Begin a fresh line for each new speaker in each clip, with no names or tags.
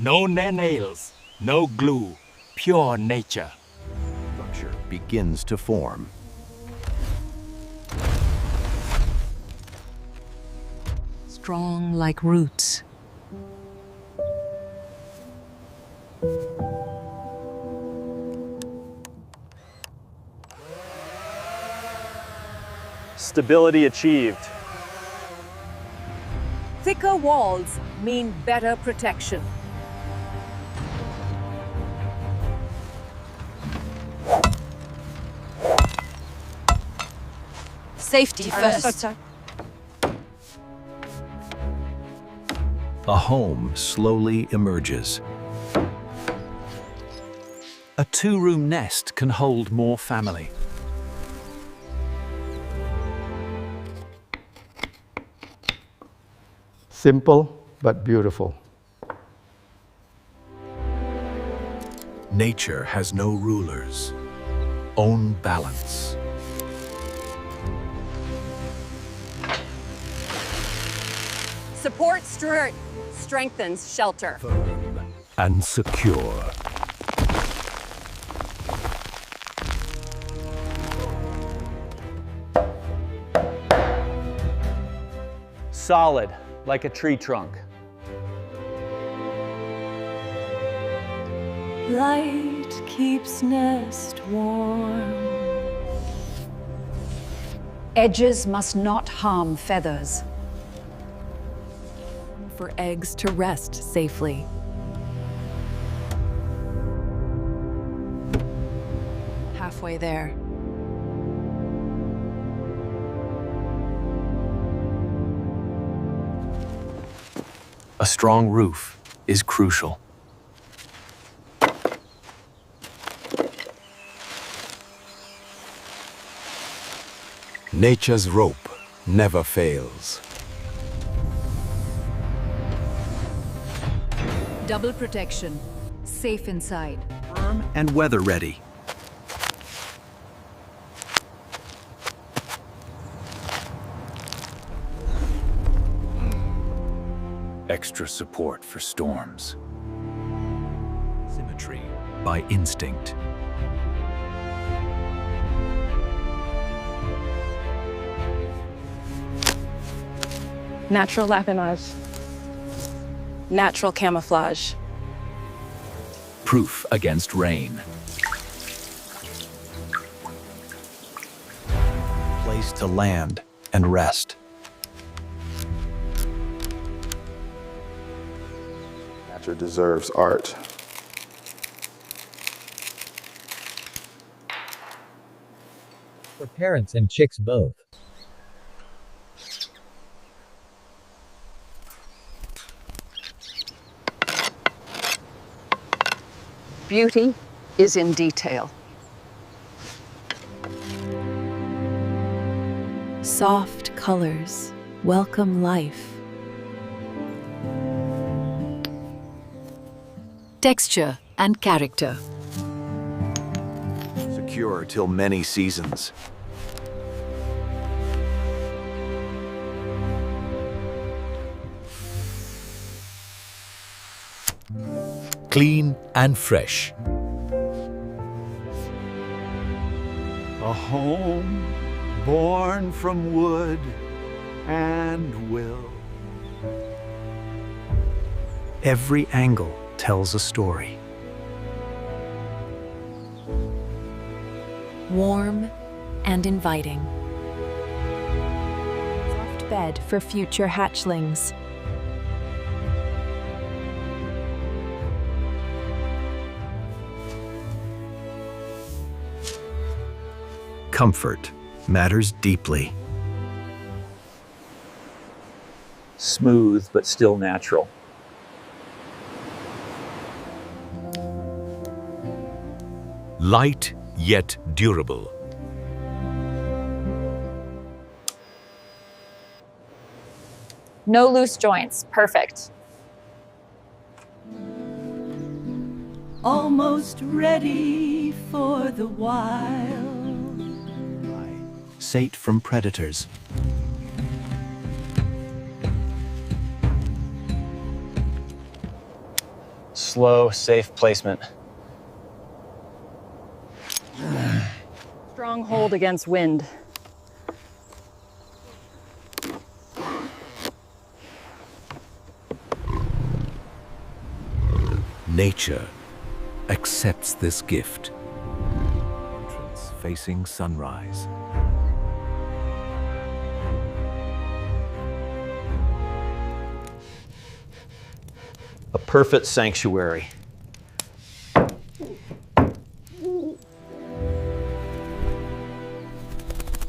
No nails, no glue, pure nature.
Structure begins to form.
Strong like roots.
Stability achieved.
Thicker walls mean better protection.
Safety first.
A home slowly emerges.
A two-room nest can hold more family.
Simple but beautiful.
Nature has no rulers. Own balance.
Support strengthens shelter.
Firm and secure.
Solid, like a tree trunk.
Light keeps nest warm.
Edges must not harm feathers.
For eggs to rest safely.
Halfway there.
A strong roof is crucial.
Nature's rope never fails.
Double protection. Safe inside.
Firm and weather ready.
Extra support for storms. Symmetry by instinct.
Natural lapinage. Natural camouflage.
Proof against rain.
Place to land and rest.
Nature deserves art.
For parents and chicks both.
Beauty is in detail.
Soft colors welcome life.
Texture and character.
Secure till many seasons.
Clean and fresh.
A home born from wood and will.
Every angle tells a story.
Warm and inviting.
Soft bed for future hatchlings.
Comfort matters deeply.
Smooth, but still natural.
Light yet durable.
No loose joints. Perfect.
Almost ready for the wild.
Sate from predators.
Slow, safe placement.
Strong hold against wind.
Nature accepts this gift. Entrance facing sunrise.
A perfect sanctuary.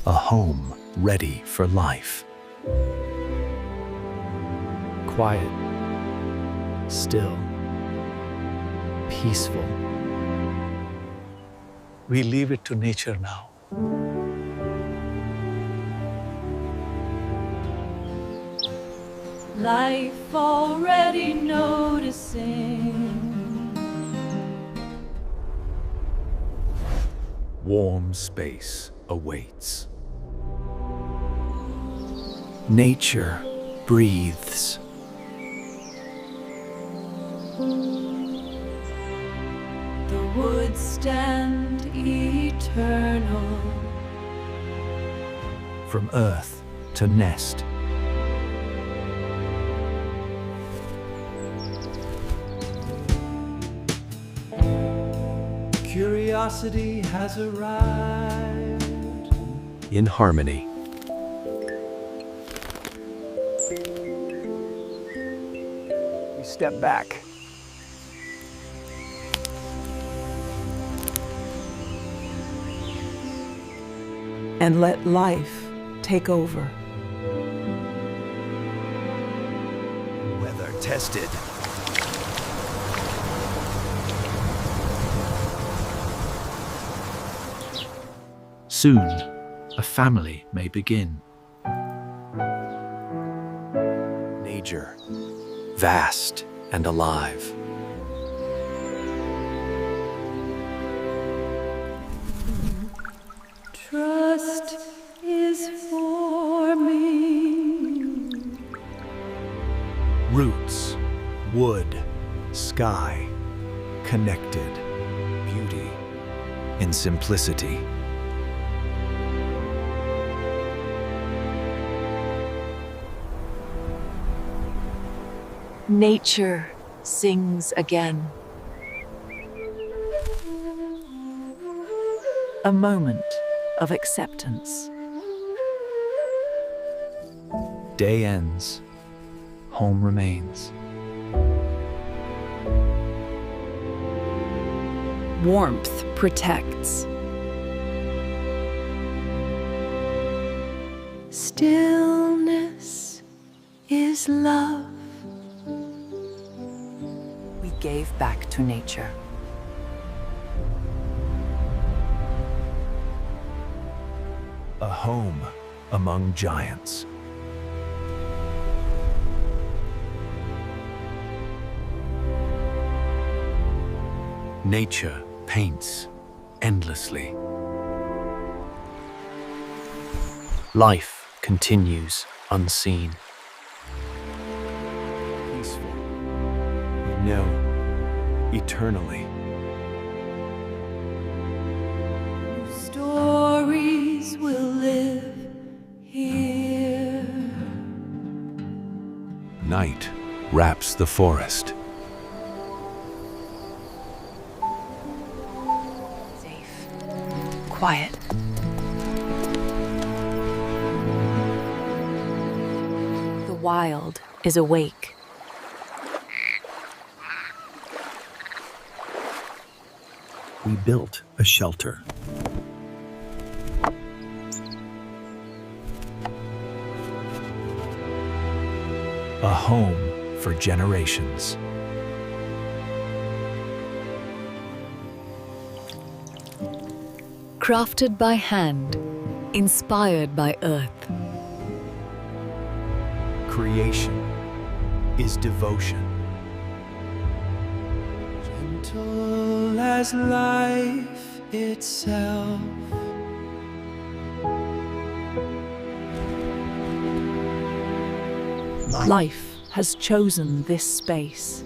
A home ready for life.
Quiet, still, peaceful.
We leave it to nature now.
Life already noticing.
Warm space awaits. Nature breathes.
The woods stand eternal.
From earth to nest.
Curiosity has arrived.
In harmony.
We step back.
And let life take over.
Weather tested. Soon, a family may begin. Nature, vast and alive.
Trust is forming.
Roots, wood, sky, connected. Beauty in simplicity.
Nature sings again. A moment of acceptance.
Day ends, home remains.
Warmth protects.
Stillness is love.
We gave back to nature.
A home among giants. Nature paints endlessly.
Life continues unseen.
Peaceful. No, eternally.
Stories will live here.
Night wraps the forest.
Safe. Quiet. The wild is awake.
We built a shelter. A home for generations.
Crafted by hand, inspired by earth.
Creation is devotion.
Gentle as life itself.
Life has chosen this space.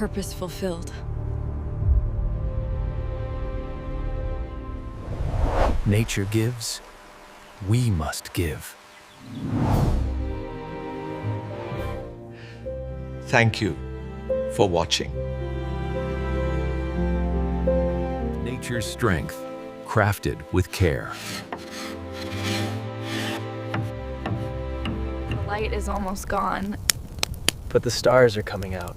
purpose fulfilled.
Nature gives, we must give.
Thank you for watching.
Nature's strength, crafted with care.
The light is almost gone.
But the stars are coming out.